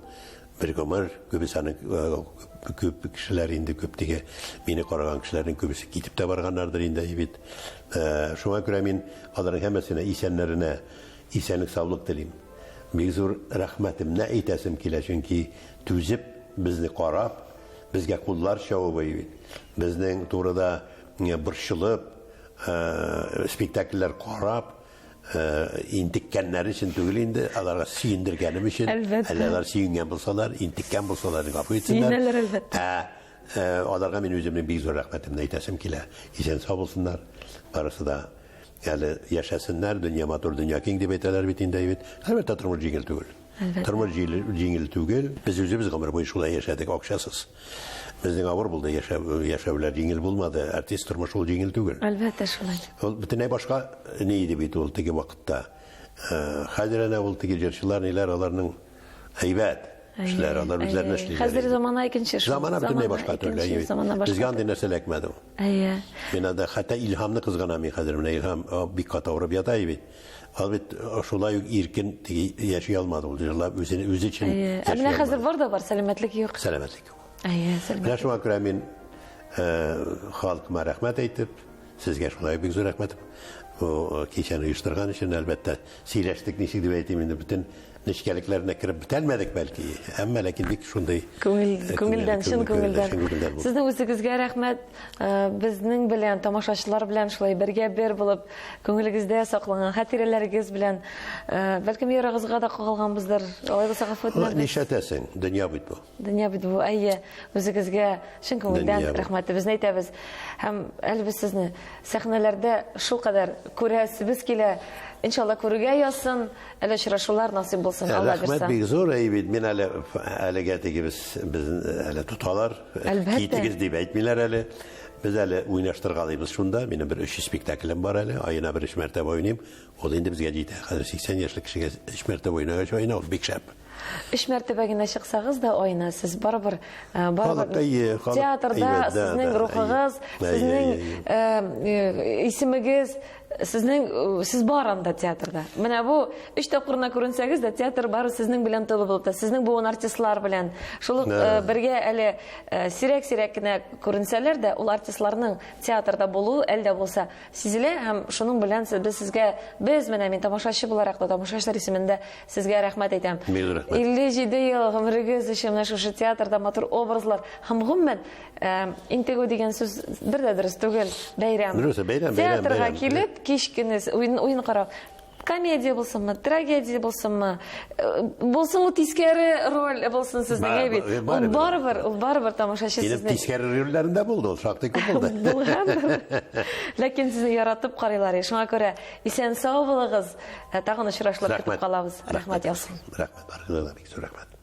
Бер гомер күбесенең күп кешеләр инде күп диге мине караган кешеләрнең күбесе китеп тә барганнардыр инде бит. Шуңа күрә мин аларның һәммәсенә исәннәренә исәнлек, саулык телим. Бик зур рәхмәтемне әйтәсем килә, чөнки түзеп безне карап, безгә куллар чабып бит. Безнең турыда борчылып, спектакльләр карап, интеккәннәр өчен түгел инде, аларга сөендергәнем өчен, алар сөенгән булсалар, интеккән булсалар, гафу итсеннәр. Сөенәләр әлбәттә. Аларга мин үземнең бик зур рәхмәтемне әйтәсем килә. Исән сау булсыннар, барысы да. Әле яшәсеннәр, дөнья матур, дөнья киң дип әйтәләр бит инде бит. Әлбәттә тормыш җиңел түгел. Тормыш җиңел түгел. Без үзебез гомер буе шулай яшәдек, акчасыз. Безнең авыр булды, яшәүләр җиңел булмады. Артист тормыш ул җиңел түгел. Әлбәттә шулай. Ул бөтенләй башка ни иде бит ул теге вакытта. Хәзер әнә ул теге җырчылар ниләр, аларның әйбәт. Кешеләр, алар үзләренә эшлиләр. Хәзер замана икенче шул. Замана бөтенләй башка төрле. Безгә андый нәрсә эләкмәде. Әйе. Мен анда хәтта илһамны кызганам мин хәзер. Менә илһам бик катавырып ята бит. Ал бит шулай ук иркен яши алмады ул. Үзе өчен. Менә хәзер бар да бар, сәламәтлек юк. Сәламәтлек. Әйе, сәламәтлек. Менә шуңа күрә мин халкыма рәхмәт әйтеп, сезгә шулай бик зур рәхмәт. Бу кичәне оештырган өчен әлбәттә сөйләштек ничек дип әйтим инде бөтен нечкәлекләренә кирип бетәлмәдек бәлки. Әмма ләкин бик шундый Күңелдән, чын күңелдән. Сезнең үзегезгә рәхмәт. Безнең белән, тамашачылар белән шулай бергә бер булып, күңелегездә сакланган хатирәләрегез белән, бәлкем ярагызга да калганбыздыр. Алай булса гафу итегез. Нишәтәсең, дөнья бит бу. Дөнья бит бу, әйе. Үзегезгә чын күңелдән рәхмәтебезне әйтәбез. Һәм әлбәттә сезне сәхнәләрдә шулкадәр күрәсебез килә. Иншалла күрүгә ясын, әле очрашулар насыйп булсын, Алла Рәхмәт бирсен. бик зур, әйбит. Мин әлегә тегебез безне әле тоталар. Китегез дип әйтмиләр әле. Без әле уйнаштыргалыйбыз шунда. Минем бер 3 спектаклем бар әле. Айына бер 3 мәртәбә уйныйм. Ул инде безгә җитә. Хәзер 80 яшьлек кешегә 3 мәртәбә уйнагач ул бик шәп. 3 мәртәбә генә чыксагыз да айна, сез барыбер Халык, театрда сезнең рухыгыз, сезнең исемегез, сез бар анда театрда. Менә бу 3 тапкырына күренсәгез дә театр бары сезнең белән тулы булып та, сезнең буын артистлар белән. Шул бергә әле сирәк кенә күренсәләр дә, ул артистларның театрда булуы әлдә булса сизелә һәм шуның белән без менә мин тамашачы буларак та тамашачылар исемендә сезгә рәхмәт әйтәм. 57 ел гомерегез өчен менә шушы театрда матур образлар һәм гомумән интегу дигән сүз бер дә дөрес түгел. Бәйрәм. Театрга килеп кичкене уен карап, комедия булсынмы, трагедия булсынмы, булсын тискәре роль булсын сезнең бит. Ул барыбер тамашачы сезне. Тискәре рольләрендә булды, ул шактый күп булды. Булган. Ләкин сезне яратып карыйлар. Шуңа күрә исән сау булыгыз. Тагын очрашлар көтеп калабыз. Рәхмәт ясын. Рәхмәт. Барыгызга бик зур рәхмәт.